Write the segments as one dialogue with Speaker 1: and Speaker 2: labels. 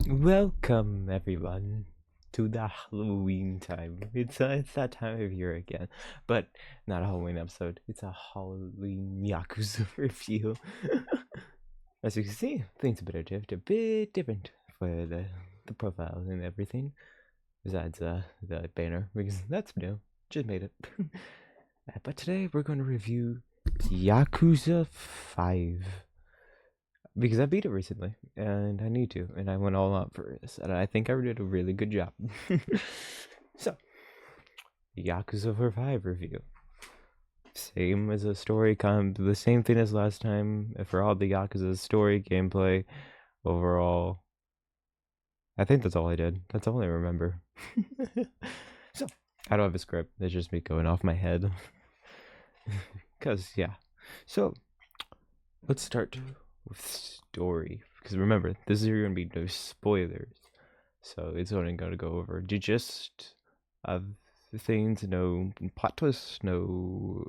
Speaker 1: Welcome everyone to the Halloween time. It's that time of year again, but not a Halloween episode. It's a Halloween Yakuza review. As you can see, things a bit different for the profile and everything. Besides the banner, because that's new. Just made it. But today we're going to review Yakuza 5. Because I beat it recently, and I need to, and I went all out for this, and I think I did a really good job. So, Yakuza 5 review. Same as a story, kind of the same thing as last time. For all the Yakuza story, gameplay, overall, I think that's all I did. That's all I remember. So, I don't have a script. It's just me going off my head. Because, yeah. So, let's start with story, because remember, this is going to be no spoilers, so it's only going to go over the gist of the things, no plot twists, no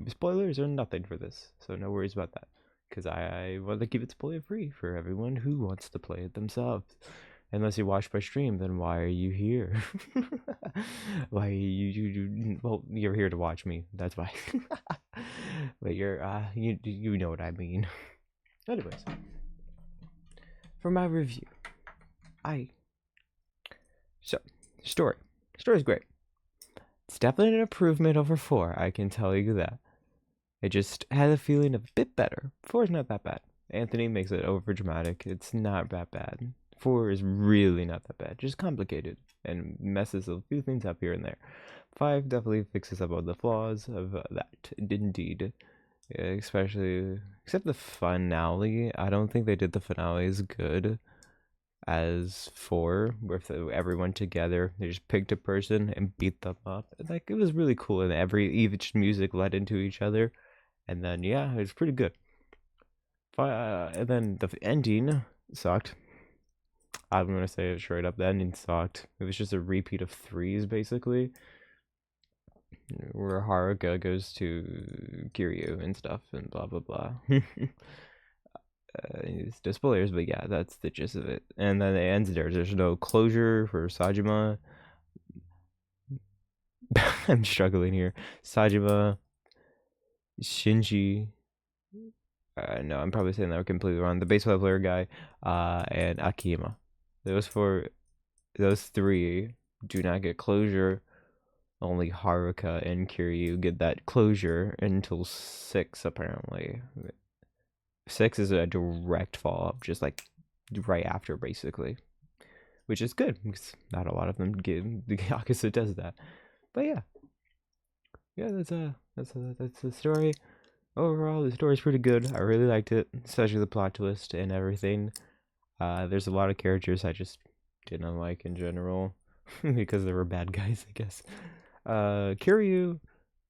Speaker 1: spoilers or nothing for this, so no worries about that, because I want to keep it spoiler free for everyone who wants to play it themselves. Unless you watch my stream, then why are you here? Why well, you're here to watch me, that's why. But you're you know what I mean. Anyways, for my review, story's great. It's definitely an improvement over 4, I can tell you that. It just had a feeling a bit better. 4 is not that bad. Anthony makes it over dramatic. It's not that bad. 4 is really not that bad. Just complicated and messes a few things up here and there. 5 definitely fixes up all the flaws of that, indeed. Yeah, especially, except the finale. I don't think they did the finale as good as 4, with everyone together. They just picked a person and beat them up. Like, it was really cool, and each music led into each other. And then, yeah, it was pretty good. And then the ending sucked. I'm gonna say it straight up. The ending sucked. It was just a repeat of 3s, basically, where Haruka goes to Kiryu and stuff and blah blah blah. It's the spoilers, but yeah, that's the gist of it. And then it ends there. There's no closure for Sajima. I'm struggling here. Sajima, Shinji. No, I'm probably saying that completely wrong. The baseball player guy, and Akima. Those 3 do not get closure. Only Haruka and Kiryu get that closure until 6, apparently. 6 is a direct follow-up, just like right after, basically, which is good because not a lot of them get. The Yakuza does that, but yeah, that's the story. Overall, the story's pretty good. I really liked it, especially the plot twist and everything. There's a lot of characters I just didn't like in general because they were bad guys, I guess. Kiryu,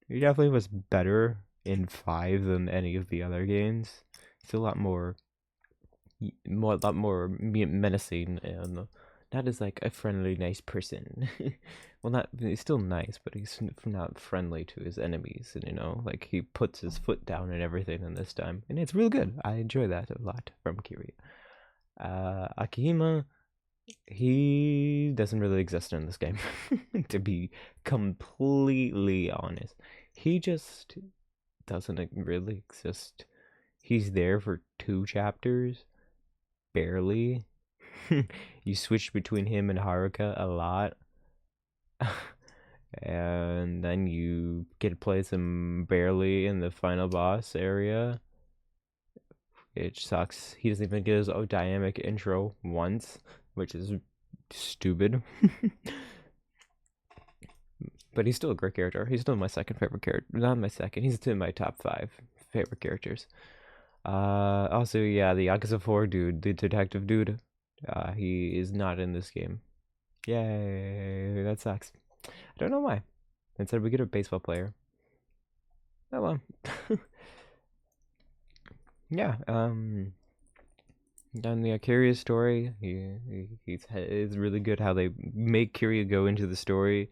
Speaker 1: he definitely was better in 5 than any of the other games. It's a lot more menacing, and not as like a friendly, nice person. Well, he's still nice, but he's not friendly to his enemies, and like, he puts his foot down and everything in this time, and it's really good. I enjoy that a lot from Kiryu. Akihima, he doesn't really exist in this game. To be completely honest, he just doesn't really exist. He's there for 2 chapters, barely. You switch between him and Haruka a lot. And then you get to play some barely in the final boss area. It sucks. He doesn't even get his own dynamic intro once, which is stupid. But he's still a great character. He's still my second favorite character. Not my second. He's in my top 5 favorite characters. Also, yeah, the Yakuza 4 dude, the detective dude, he is not in this game. Yay, that sucks. I don't know why. Instead, we get a baseball player. Oh well. Yeah, then the Kiryu story, it's really good how they make Kiryu go into the story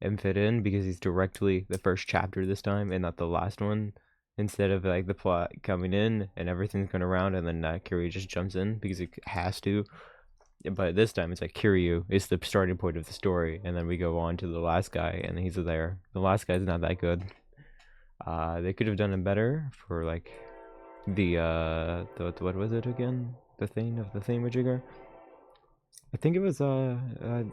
Speaker 1: and fit in, because he's directly the first chapter this time and not the last one, instead of like the plot coming in and everything's going around and then Kiryu just jumps in because it has to. but this time it's like Kiryu is the starting point of the story, and then we go on to the last guy, and he's there. The last guy's not that good. They could have done it better for like the what was it again? The thing of the thingamajigger. I think it was brain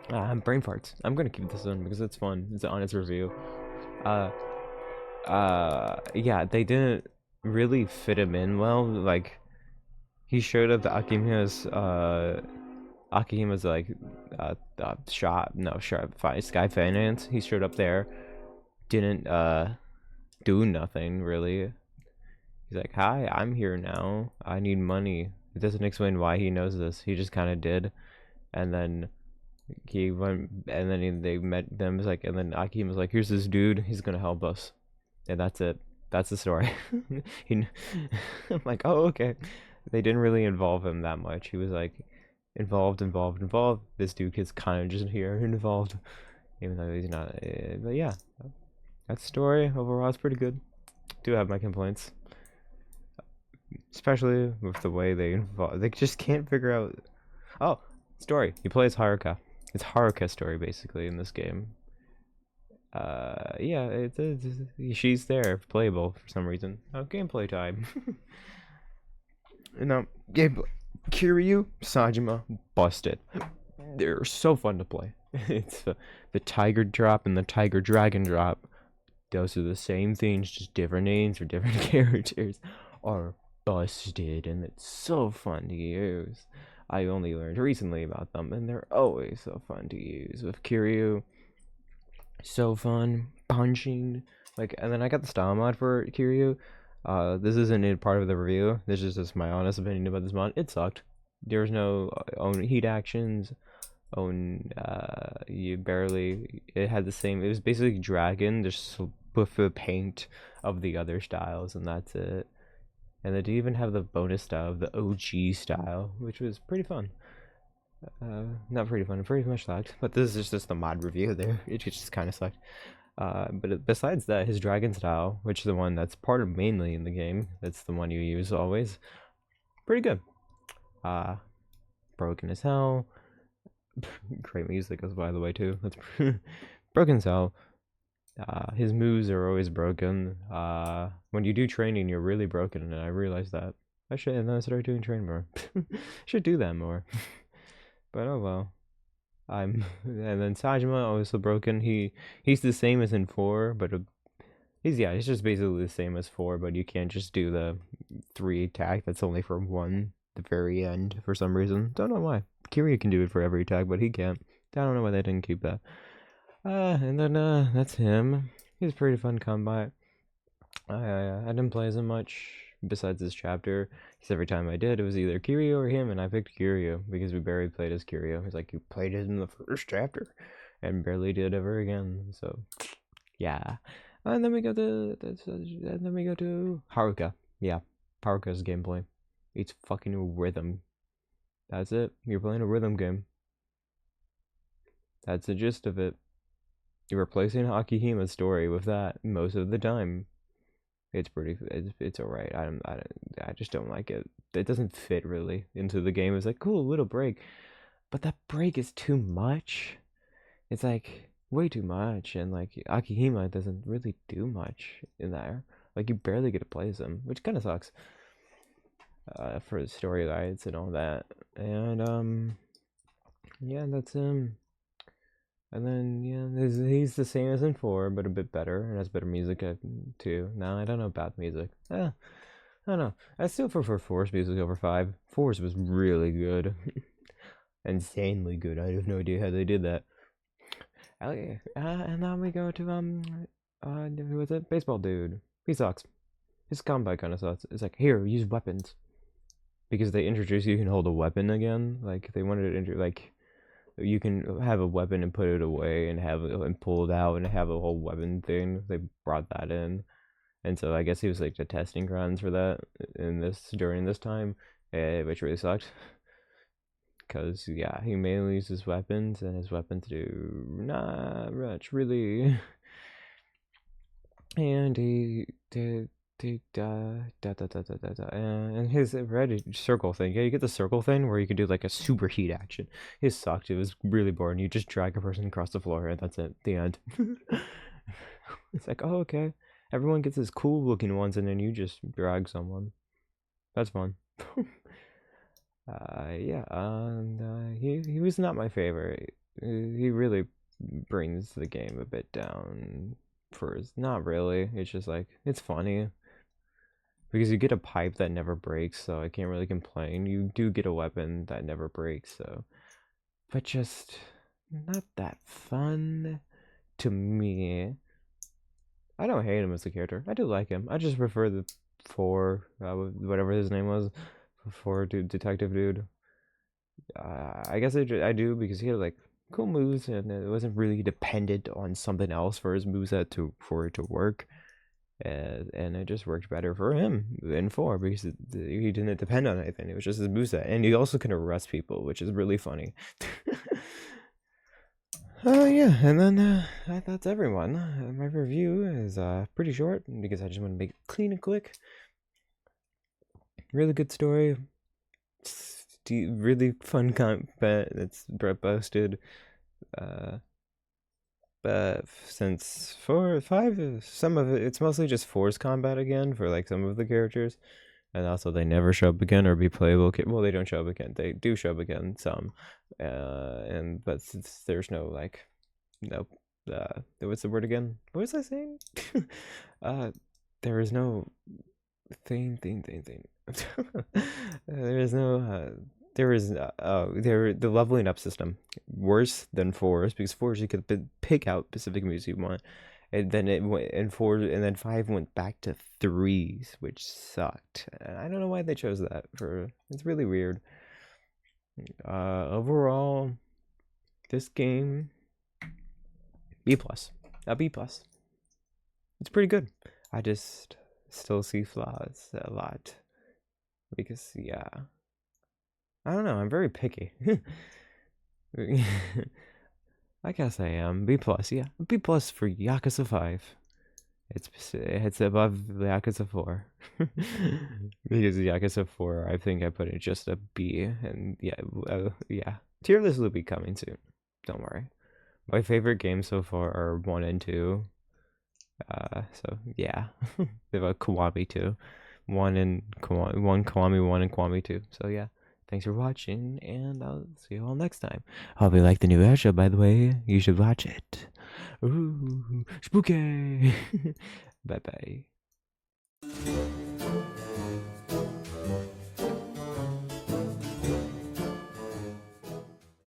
Speaker 1: farts. I'm gonna keep this in because it's fun. It's an honest review. Uh, yeah, they didn't really fit him in well. Like he showed up to Akihima's like Sky Finance. He showed up there, didn't do nothing really. He's like, "Hi, I'm here now. I need money." It doesn't explain why he knows this. He just kind of did, and then he went, and then they met them. Was like, and then Akim was like, "Here's this dude. He's gonna help us," and that's it. That's the story. he, I'm like, oh okay. They didn't really involve him that much. He was like involved. This dude is kind of just here involved, even though he's not. But yeah, that story overall is pretty good. Do have my complaints, especially with the way they involve. They just can't figure out. Oh, story. He plays Haruka. It's Haruka's story basically in this game. Yeah, she's there, playable for some reason. Oh, gameplay time. No, gameplay. Kiryu, Sajima, busted. They're so fun to play. It's the Tiger Drop and the Tiger Dragon Drop. Those are the same things, just different names for different characters. Are busted, and it's so fun to use. I only learned recently about them, and they're always so fun to use. With Kiryu, so fun punching, like, and then I got the style mod for Kiryu. This isn't a part of the review. This is just my honest opinion about this mod. It sucked. There's no own heat actions. You barely. It had the same. It was basically dragon, just with the paint of the other styles, and that's it. And they didn't even have the bonus style of the OG style, which was pretty fun. Not pretty fun, pretty much sucked. But this is just the mod review there. It just kind of sucked. But besides that, his dragon style, which is the one that's part of mainly in the game, that's the one you use always, pretty good. Broken as hell. Great music, as by the way too. That's broken as hell. His moves are always broken. When you do training, you're really broken, and I realized that. I should, and then I started doing training more. Should do that more. But oh well. And then Sajima also broken. He's the same as in 4, but he's just basically the same as 4, but you can't just do the 3 attack. That's only for 1, the very end, for some reason. Don't know why. Kiryu can do it for every attack, but he can't. I don't know why they didn't keep that. And then that's him. He's pretty fun combat. I didn't play as much besides this chapter, because every time I did, it was either Kiryu or him, and I picked Kiryu because we barely played as Kiryu. He's like, you played it in the first chapter, and barely did ever again. So, yeah. And then we go to Haruka. Yeah, Haruka's gameplay. It's fucking rhythm. That's it. You're playing a rhythm game. That's the gist of it. You're replacing Akihima's story with that most of the time. It's pretty. It's alright. I just don't like it. It doesn't fit really into the game. It's like cool little break, but that break is too much. It's like way too much, and like Akihima doesn't really do much in there. Like you barely get to play as him, which kind of sucks. For the story guides and all that, and yeah, that's him. And then yeah, he's the same as in 4, but a bit better and has better music too. Now I don't know about music. I don't know. I still prefer 4's music over 5. 4's was really good, insanely good. I have no idea how they did that. Okay, and now we go to who was it? Baseball dude. He sucks. His combat kind of sucks. It's like here, use weapons, because they introduce you can hold a weapon again. Like they wanted to like. You can have a weapon and put it away and pull it out and have a whole weapon thing. They brought that in, and so I guess he was like the testing grounds for that during this time, which really sucked. Cause yeah, he mainly uses weapons, and his weapons do not much really. And And his red circle thing. Yeah, you get the circle thing where you can do like a super heat action. It sucked. It was really boring. You just drag a person across the floor and that's it. The end. It's like, oh, okay. Everyone gets his cool looking ones and then you just drag someone. That's fun. Yeah, and he was not my favorite. He really brings the game a bit down for his, not really. It's just like, it's funny. Because you get a pipe that never breaks, so I can't really complain. You do get a weapon that never breaks, so. But just not that fun to me. I don't hate him as a character. I do like him. I just prefer the four, whatever his name was, four detective dude. I guess I do because he had like cool moves and it wasn't really dependent on something else for his moveset for it to work. And it just worked better for him in 4 because he didn't depend on anything. It was just his moveset. And he also can arrest people, which is really funny. Oh, yeah. And then that's everyone. My review is pretty short because I just want to make it clean and quick. Really good story. Really fun combat that's posted. But since 4 5, some of it's mostly just force combat again for like some of the characters, and also they never show up again or be playable. Well, they don't show up again. They do show up again some, and but since there's no like, no, what's the word again? What was I saying? uh, there is no thing. There is no the leveling up system worse than 4s because 4s you could pick out specific moves you want, and then it went and 4 and then 5 went back to 3s, which sucked. And I don't know why they chose that. For it's really weird. Overall, this game B+, a B+. It's pretty good. I just still see flaws a lot because yeah, I don't know. I'm very picky. I guess I am. B+, yeah. B+ for Yakuza 5. It's above the Yakuza 4. Because Yakuza 4, I think I put it just a B. And yeah, yeah. Tier list will be coming soon. Don't worry. My favorite games so far are 1 and 2. So yeah. They have a Kiwami 2. 1 and Kiwami 1 and Kiwami 2. So yeah. Thanks for watching, and I'll see you all next time. Hope you like the new air show, by the way. You should watch it. Ooh, spooky! Bye bye.